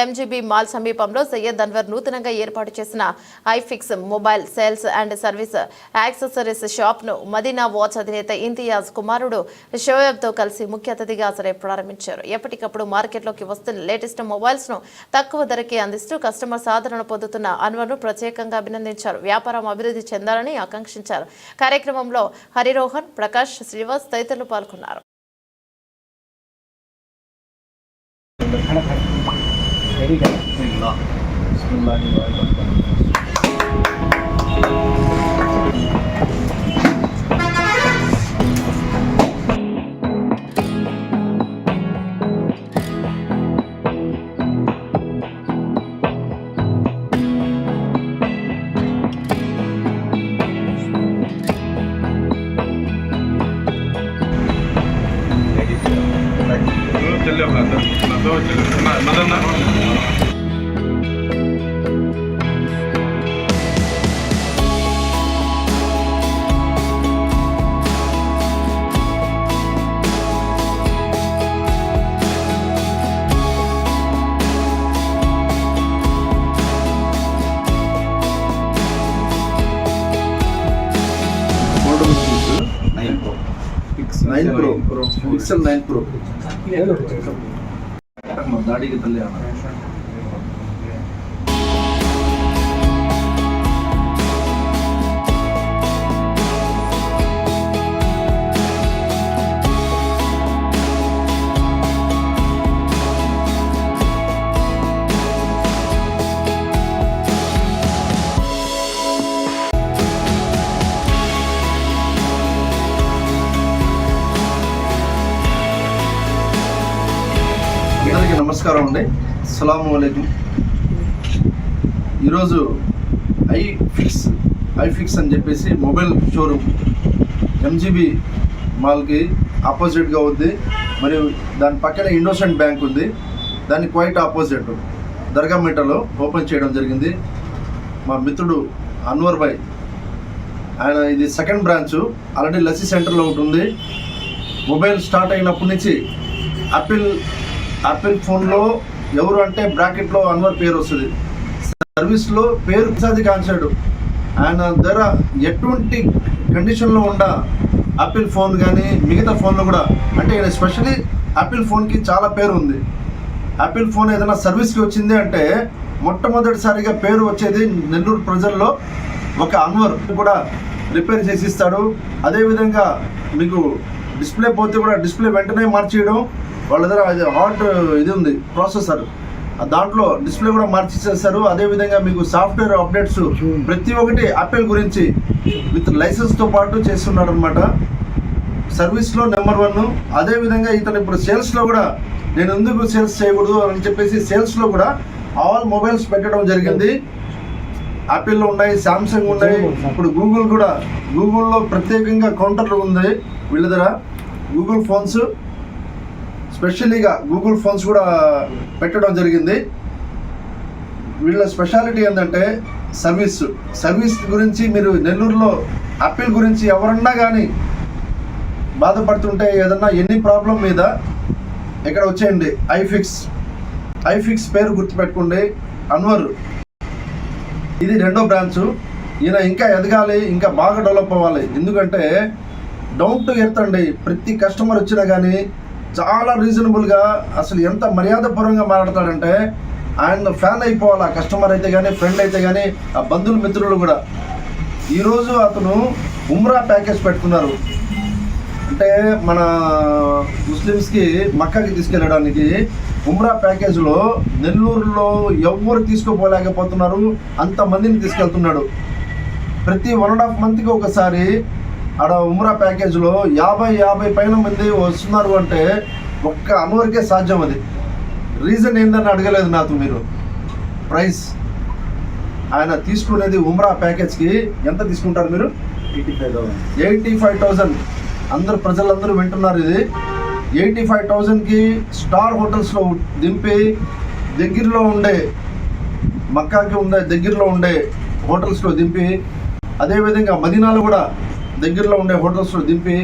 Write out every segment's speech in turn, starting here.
MGB mall సమీపంలో సయ్యద్ అన్వర్ నూతనంగా ఏర్పాటు చేసిన iFix mobile sales and service accessories shop ను మదీనా వాచ్ అధినేత ఇంతియాజ్ కుమారుడు షోయబ్ తో కలిసి ముఖ్య అతిథిగా ప్రారంభించారు. ఎప్పటికప్పుడు మార్కెట్లోకి వస్తున్న లేటెస్ట్ మొబైల్స్ ను తక్కువ ధరకి అందిస్తూ కస్టమర్ సాధన పొందుతున్న అన్వర్ ను ప్రత్యేకంగా అభినందించారు. వ్యాపారం అభివృద్ధి చెందాలని ఆకాంక్షించారు. కార్యక్రమంలో హరిరోహన్, ప్రకాష్, శ్రీవాస్ తదితరులు పాల్గొన్నారు. Pixel 9 Pro दाढ़ी के तले आना నమస్కారం అండి. అస్సలాము అలైకుం. ఈరోజు ఐఫిక్స్ అని చెప్పేసి మొబైల్ షోరూమ్ ఎంజీబీ మాల్కి ఆపోజిట్గా ఉంది. మరియు దాని పక్కన ఇండోసెంట్ బ్యాంక్ ఉంది. దాని క్వైట్ ఆపోజిట్ దర్గామిట్టలో ఓపెన్ చేయడం జరిగింది. మా మిత్రుడు అన్వర్ భాయ్, ఆయన ఇది సెకండ్ బ్రాంచ్. ఆల్రెడీ లస్సీ సెంటర్లో ఉంటుంది. మొబైల్ స్టార్ట్ అయినప్పటి నుంచి యాపిల్ ఫోన్లో ఎవరు అంటే బ్రాకెట్లో అన్వర్ పేరు వస్తుంది. సర్వీస్లో పేరు ప్రసాది కాన్సాడు. ఆయన దగ్గర ఎటువంటి కండిషన్లో ఉండ యాపిల్ ఫోన్ కానీ మిగతా ఫోన్లో కూడా, అంటే ఎస్పెషలీ యాపిల్ ఫోన్కి చాలా పేరు ఉంది. యాపిల్ ఫోన్ ఏదైనా సర్వీస్కి వచ్చింది అంటే మొట్టమొదటిసారిగా పేరు వచ్చేది నెల్లూరు ప్రజల్లో ఒక అన్వర్ కూడా రిపేర్ చేసిస్తాడు. అదేవిధంగా మీకు డిస్ప్లే పోతే కూడా డిస్ప్లే వెంటనే మార్చేయడం. వాళ్ళ దగ్గర అది హాట్ ఇది ఉంది ప్రాసెసర్, దాంట్లో డిస్ప్లే కూడా మార్చేసేస్తారు. అదేవిధంగా మీకు సాఫ్ట్వేర్ అప్డేట్స్ ప్రతి ఒక్కటి యాపిల్ గురించి విత్ లైసెన్స్తో పాటు చేస్తున్నాడు అనమాట. సర్వీస్లో నెంబర్ 1. అదేవిధంగా ఇతను ఇప్పుడు సేల్స్లో కూడా, నేను ఎందుకు సేల్స్ చేయకూడదు అని చెప్పేసి సేల్స్లో కూడా ఆల్ మొబైల్స్ పెట్టడం జరిగింది. యాపిల్లో ఉన్నాయి, శాంసంగ్ ఉన్నాయి, ఇప్పుడు గూగుల్లో ప్రత్యేకంగా కౌంటర్లు ఉంది వీళ్ళ దగ్గర. గూగుల్ ఫోన్స్, స్పెషల్లీగా గూగుల్ ఫోన్స్ కూడా పెట్టడం జరిగింది. వీళ్ళ స్పెషాలిటీ ఏంటంటే సర్వీస్ గురించి. మీరు నెల్లూరులో యాపిల్ గురించి ఎవరన్నా కానీ బాధపడుతుంటే, ఏదన్నా ఎన్ని ప్రాబ్లం మీద ఇక్కడ వచ్చేయండి. ఐఫిక్స్ పేరు గుర్తుపెట్టుకోండి. అన్వర్ ఇది 2వ బ్రాంచ్. ఈయన ఇంకా ఎదగాలి, ఇంకా బాగా డెవలప్ అవ్వాలి. ఎందుకంటే డౌన్ టు ఎర్త్ అండి. ప్రతి కస్టమర్ వచ్చినా కానీ చాలా రీజనబుల్గా, అసలు ఎంత మర్యాదపూర్వంగా మాట్లాడతాడంటే ఆయన ఫ్యాన్ అయిపోవాలి. ఆ కస్టమర్ అయితే కానీ, ఫ్రెండ్ అయితే కానీ, ఆ బంధువులు మిత్రులు కూడా. ఈరోజు అతను ఉమ్రా ప్యాకేజ్ పెట్టుకున్నారు. అంటే మన ముస్లిమ్స్కి మక్కాకి తీసుకెళ్ళడానికి ఉమ్రా ప్యాకేజ్లో నెల్లూరులో ఎవ్వరు తీసుకుపోలేకపోతున్నారు, అంతమందిని తీసుకెళ్తున్నాడు. ప్రతి 1.5 మంత్కి ఒకసారి ఆడ ఉమ్రా ప్యాకేజ్లో 50 పైన మంది వస్తున్నారు అంటే ఒక్క అన్వర్కే సాధ్యం. అది రీజన్ ఏందని అడగలేదు నాకు మీరు. ప్రైస్ ఆయన తీసుకునేది ఉమ్రా ప్యాకేజ్కి ఎంత తీసుకుంటారు మీరు? 85,000. ప్రజలందరూ వింటున్నారు. ఇది 85,000కి స్టార్ హోటల్స్లో దింపి దగ్గరలో ఉండే మక్కాకి దగ్గరలో ఉండే హోటల్స్లో దింపి, అదేవిధంగా మదీనాలో కూడా దగ్గరలో ఉండే హోటల్స్లో దింపి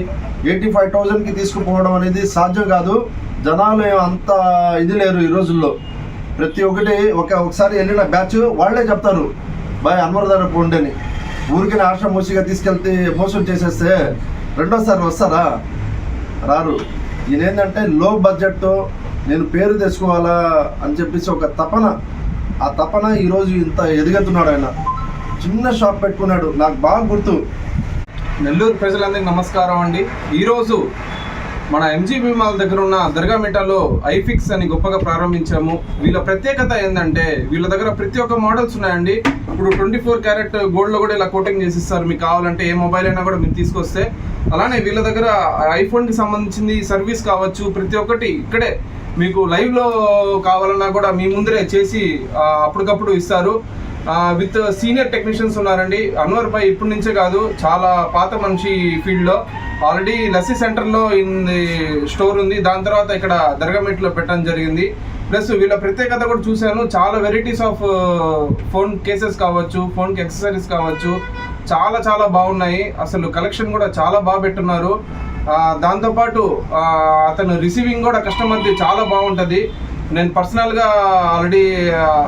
85,000కి తీసుకుపోవడం అనేది సాధ్యం కాదు. జనాలు అంత ఇది లేరు ఈ రోజుల్లో. ప్రతి ఒక్కటి ఒకసారి వెళ్ళిన బ్యాచ్ వాళ్ళే చెప్తారు బాయ్ అన్వర్ దగ్గర పోండి అని. ఊరికి ఆశ మూసిగా తీసుకెళ్తే మోసం చేసేస్తే రెండోసారి వస్తారా? రారు. ఈయన ఏంటంటే లో బడ్జెట్తో నేను పేరు తెచ్చుకోవాలా అని చెప్పేసి ఒక తపన, ఆ తపన ఈరోజు ఇంత ఎదుగుతున్నాడు. ఆయన చిన్న షాప్ పెట్టుకున్నాడు. నాకు బాగా గుర్తు. నెల్లూరు ప్రజలందరికీ నమస్కారం అండి. ఈరోజు మన ఎంజీబీ మాల్ దగ్గర ఉన్న దర్గామిటాలో ఐఫిక్స్ అని గొప్పగా ప్రారంభించాము. వీళ్ళ ప్రత్యేకత ఏంటంటే వీళ్ళ దగ్గర ప్రతి ఒక్క మోడల్స్ ఉన్నాయండి. ఇప్పుడు 24 క్యారెట్ గోల్డ్లో కూడా ఇలా కోటింగ్ చేసి ఇస్తారు. మీకు కావాలంటే ఏ మొబైల్ అయినా కూడా మీరు తీసుకొస్తే. అలానే వీళ్ళ దగ్గర ఐఫోన్కి సంబంధించింది సర్వీస్ కావచ్చు, ప్రతి ఒక్కటి ఇక్కడే మీకు లైవ్లో కావాలన్నా కూడా మీ ముందరే చేసి అప్పటికప్పుడు ఇస్తారు. విత్ సీనియర్ టెక్నీషియన్స్ ఉన్నారండి. అన్వర్ భాయ్ ఇప్పటి నుంచే కాదు, చాలా పాత మనిషి ఫీల్డ్లో. ఆల్రెడీ లస్సీ సెంటర్లో స్టోర్ ఉంది. దాని తర్వాత ఇక్కడ దర్గామిట్లో పెట్టడం జరిగింది. ప్లస్ వీళ్ళ ప్రత్యేకత కూడా చూశాను. చాలా వెరైటీస్ ఆఫ్ ఫోన్ కేసెస్ కావచ్చు, ఫోన్కి యాక్సెసరీస్ కావచ్చు, చాలా చాలా బాగున్నాయి. అసలు కలెక్షన్ కూడా చాలా బాగా పెట్టున్నారు. దాంతోపాటు అతను రిసీవింగ్ కూడా కస్టమర్ది చాలా బాగుంటుంది. నేను పర్సనల్గా ఆల్రెడీ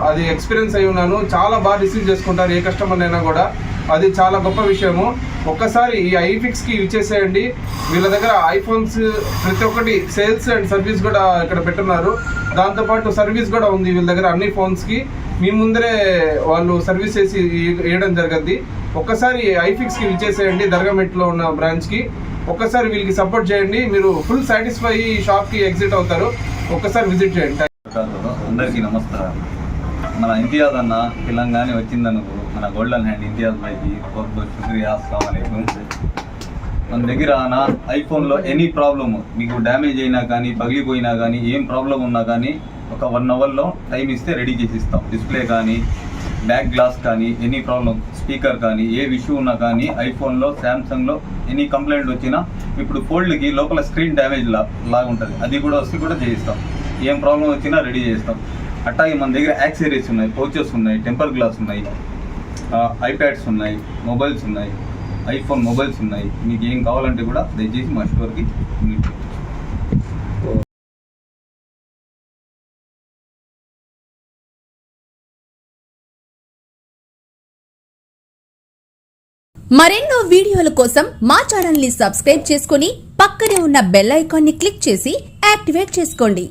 అది ఎక్స్పీరియన్స్ అయి ఉన్నాను. చాలా బాగా రిసీవ్ చేసుకుంటారు ఏ కస్టమర్ అయినా కూడా. అది చాలా గొప్ప విషయము. ఒక్కసారి ఈ ఐఫిక్స్కి ఇచ్చేసేయండి. వీళ్ళ దగ్గర ఐఫోన్స్ ప్రతి ఒక్కటి సేల్స్ అండ్ సర్వీస్ కూడా ఇక్కడ పెట్టున్నారు. దాంతోపాటు సర్వీస్ కూడా ఉంది వీళ్ళ దగ్గర. అన్ని ఫోన్స్కి మీ ముందరే వాళ్ళు సర్వీస్ చేసి వేయడం జరగద్ది. ఒక్కసారి ఐఫిక్స్కి ఇచ్చేసేయండి దర్గామిట్లో ఉన్న బ్రాంచ్కి. ఒక్కసారి వీళ్ళకి సపోర్ట్ చేయండి. మీరు ఫుల్ సాటిస్ఫై షాప్కి ఎగ్జిట్ అవుతారు. ఒక్కసారి విజిట్ చేయండి. అందరికీ నమస్కారం. మన ఇంతియాజ్ అన్న తెలంగాణ వచ్చిందనుకో మన గోల్డెన్ హ్యాండ్ ఇంతియాజ్ భాయ్కి बहुत बहुत शुक्रिया. अस्सलाम वालेकुम. మన దగ్గర నా ఐఫోన్లో ఎనీ ప్రాబ్లమ్ మీకు డ్యామేజ్ అయినా కానీ పగిలిపోయినా కానీ ఏం ప్రాబ్లం ఉన్నా కానీ ఒక 1 అవర్లో టైం ఇస్తే రెడీ చేసి ఇస్తాం. డిస్ప్లే కానీ బ్యాక్ గ్లాస్ కానీ ఎనీ ప్రాబ్లం, స్పీకర్ కానీ ఏ ఇష్యూ ఉన్నా కానీ ఐఫోన్లో శాంసంగ్లో ఎనీ కంప్లైంట్ వచ్చినా ఇప్పుడు ఫోల్డ్కి లోపల స్క్రీన్ డ్యామేజ్ లాగా ఉంటుంది, అది కూడా వస్తే కూడా చేయిస్తాం. ఏం ప్రాబ్లం వచ్చినా రెడీ చేస్తాం. అట్లాగే మన దగ్గర యాక్సెసరీస్ ఉన్నాయి, పౌచెస్ ఉన్నాయి, టెంపర్ గ్లాస్ ఉన్నాయి, ఐప్యాడ్స్ ఉన్నాయి, మొబైల్స్ ఉన్నాయి, ఐఫోన్ మొబైల్స్ ఉన్నాయి. మీకు ఏం కావాలంటే కూడా దయచేసి మా స్టోర్కి మీట్. మరెన్నో వీడియోల కోసం మా ఛానల్ ని సబ్స్క్రైబ్ చేసుకుని పక్కనే ఉన్న బెల్ ఐకాన్ ని క్లిక్ చేసి యాక్టివేట్ చేసుకోండి.